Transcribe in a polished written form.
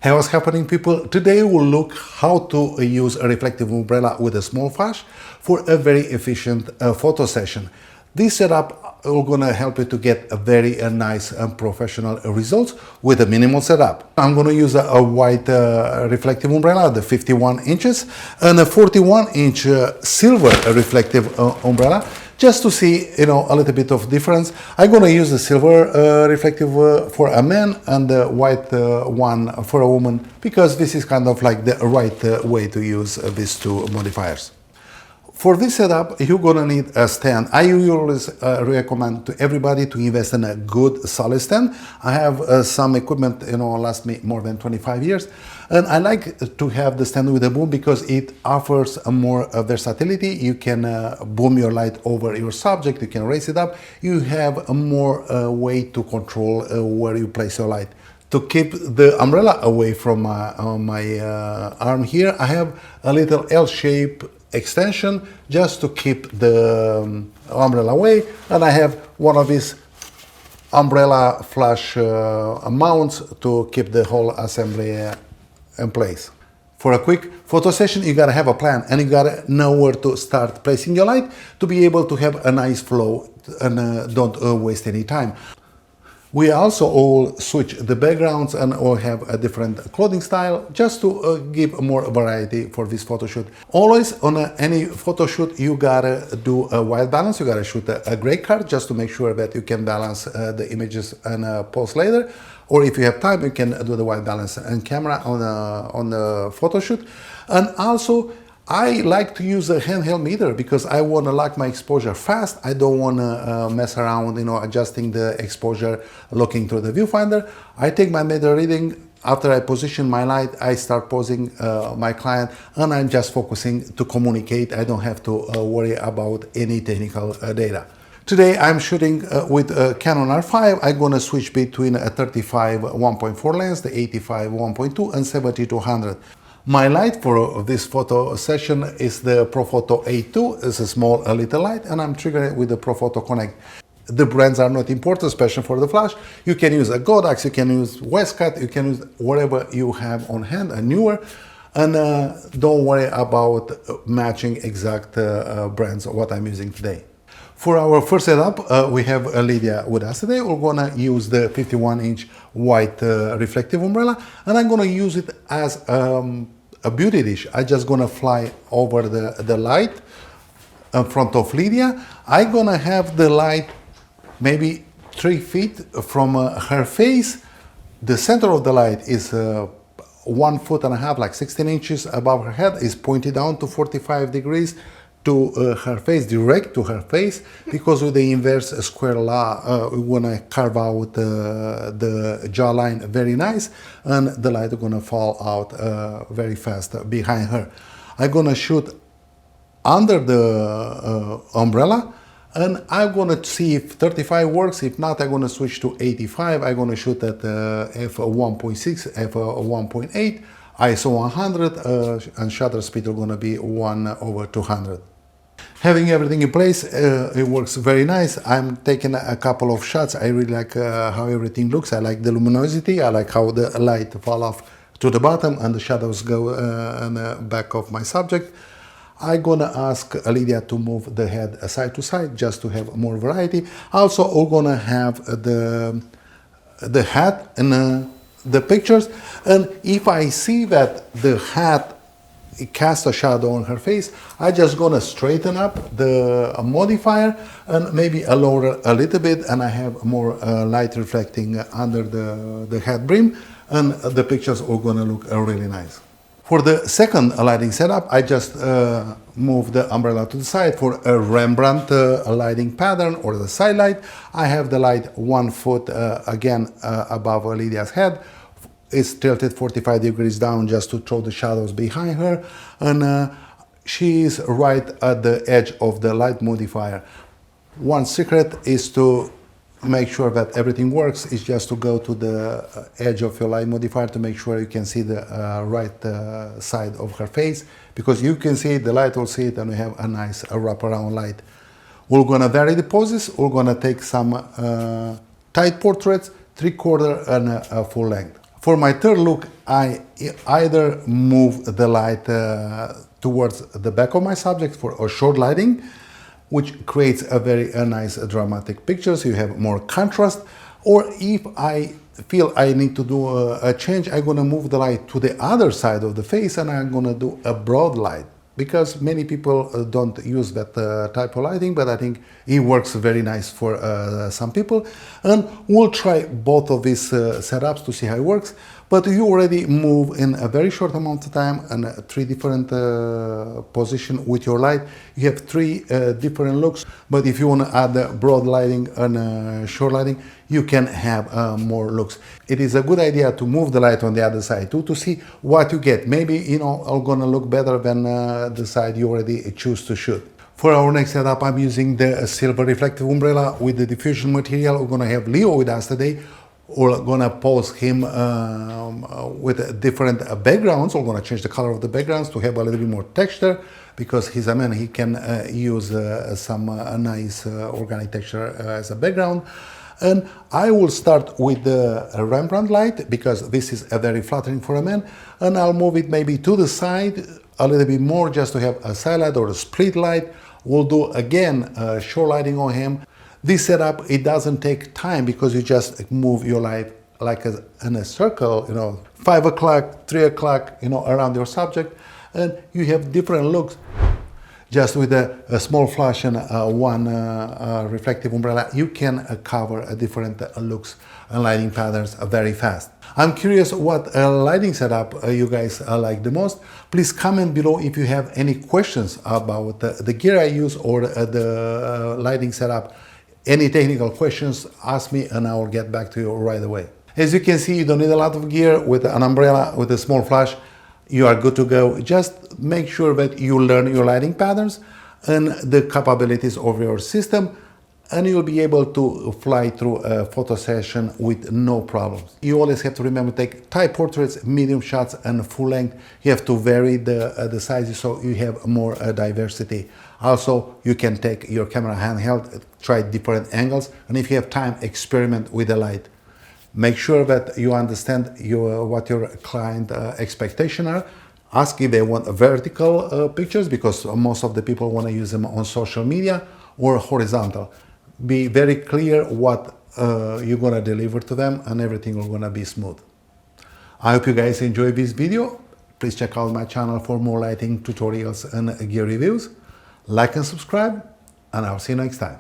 Hey, what's happening, people? Today we'll look how to use a reflective umbrella with a small flash for a very efficient photo session. This setup will gonna help you to get a very nice and professional results with a minimal setup. I'm gonna use a white reflective umbrella, the 51 inches, and a 41-inch silver reflective umbrella. Just to see, a little bit of difference. I'm gonna use the silver reflective for a man and the white one for a woman, because this is kind of like the right way to use these two modifiers. For this setup, you're gonna need a stand. I always recommend to everybody to invest in a good solid stand. I have some equipment, last me more than 25 years. And I like to have the stand with a boom because it offers a more versatility. You can boom your light over your subject, you can raise it up. You have a more way to control where you place your light. To keep the umbrella away from my arm here, I have a little L-shape extension just to keep the umbrella away, and I have one of these umbrella flash mounts to keep the whole assembly in place. For a quick photo session, you gotta have a plan and you gotta know where to start placing your light to be able to have a nice flow and don't waste any time. We also all switch the backgrounds and all have a different clothing style just to give more variety for this photo shoot. Always on any photo shoot, you gotta do a white balance. You gotta shoot a gray card just to make sure that you can balance the images and post later. Or if you have time, you can do the white balance and camera on the photo shoot. And also, I like to use a handheld meter because I want to lock my exposure fast. I don't want to mess around, adjusting the exposure, looking through the viewfinder. I take my meter reading. After I position my light, I start posing my client, and I'm just focusing to communicate. I don't have to worry about any technical data. Today I'm shooting with a Canon R5. I'm gonna switch between a 35 1.4 lens, the 85 1.2 and 70-100. My light for this photo session is the Profoto A2. It's a small little light, and I'm triggering it with the Profoto Connect. The brands are not important, especially for the flash. You can use a Godox, you can use Westcott, you can use whatever you have on hand, a newer, and don't worry about matching exact brands of what I'm using today. For our first setup, we have Lydia with us today. We're gonna use the 51-inch white reflective umbrella, and I'm gonna use it as a beauty dish. I'm just gonna fly over the light in front of Lydia. I'm gonna have the light maybe 3 feet from her face. The center of the light is 1.5 feet, like 16 inches above her head, is pointed down to 45 degrees to her face, direct to her face, because with the inverse square law, we wanna carve out the jawline very nice, and the light is gonna fall out very fast behind her. I'm gonna shoot under the umbrella, and I'm gonna see if 35 works. If not, I'm gonna switch to 85. I'm gonna shoot at f1.6, f1.8, ISO 100, and shutter speed are gonna be 1/200. Having everything in place, it works very nice. I'm taking a couple of shots. I really like how everything looks. I like the luminosity. I like how the light fall off to the bottom and the shadows go on the back of my subject. I'm gonna ask Lydia to move the head side to side just to have more variety. Also, we're gonna have the hat in the pictures, and if I see that the hat casts a shadow on her face, I just gonna straighten up the modifier and maybe lower a little bit, and I have more light reflecting under the head brim, and the pictures are gonna look really nice. For the second lighting setup, I just move the umbrella to the side for a Rembrandt lighting pattern or the side light. I have the light 1 foot again above Lydia's head. It's tilted 45 degrees down just to throw the shadows behind her, and she is right at the edge of the light modifier. One secret is to make sure that everything works is just to go to the edge of your light modifier to make sure you can see the right side of her face, because you can see it, the light will see it, and we have a nice wraparound light. We're gonna vary the poses. We're gonna take some tight portraits, 3/4 and full length. For my third look, I either move the light towards the back of my subject for a short lighting, which creates a very nice dramatic picture, so you have more contrast. Or if I feel I need to do a change, I'm gonna move the light to the other side of the face and I'm gonna do a broad light. Because many people don't use that type of lighting, but I think it works very nice for some people. And we'll try both of these setups to see how it works. But you already move in a very short amount of time and three different positions with your light. You have three different looks. But if you want to add broad lighting and short lighting, you can have more looks. It is a good idea to move the light on the other side too, to see what you get. Maybe, you know, are gonna look better than the side you already choose to shoot. For our next setup, I'm using the silver reflective umbrella with the diffusion material. We're gonna have Leo with us today. We're gonna pose him with different backgrounds. We're gonna change the color of the backgrounds to have a little bit more texture, because he's a man, he can use some nice organic texture as a background. And I will start with the Rembrandt light, because this is a very flattering for a man, and I'll move it maybe to the side a little bit more just to have a side light or a split light. We'll do again shore lighting on him. This setup, it doesn't take time because you just move your light like in a circle, you know, 5 o'clock, 3 o'clock, you know, around your subject, and you have different looks. Just with a small flash and one reflective umbrella, you can cover different looks and lighting patterns very fast. I'm curious what lighting setup you guys like the most. Please comment below if you have any questions about the gear I use or the lighting setup. Any technical questions, ask me and I will get back to you right away. As you can see, you don't need a lot of gear. With an umbrella, with a small flash, you are good to go. Just make sure that you learn your lighting patterns and the capabilities of your system, and you'll be able to fly through a photo session with no problems. You always have to remember to take tight portraits, medium shots, and full length. You have to vary the sizes so you have more diversity. Also, you can take your camera handheld, try different angles, and if you have time, experiment with the light. Make sure that you understand what your client expectations are. Ask if they want vertical pictures, because most of the people want to use them on social media, or horizontal. Be very clear what you're going to deliver to them, and everything is going to be smooth. I hope you guys enjoyed this video. Please check out my channel for more lighting tutorials and gear reviews. Like and subscribe, and I'll see you next time.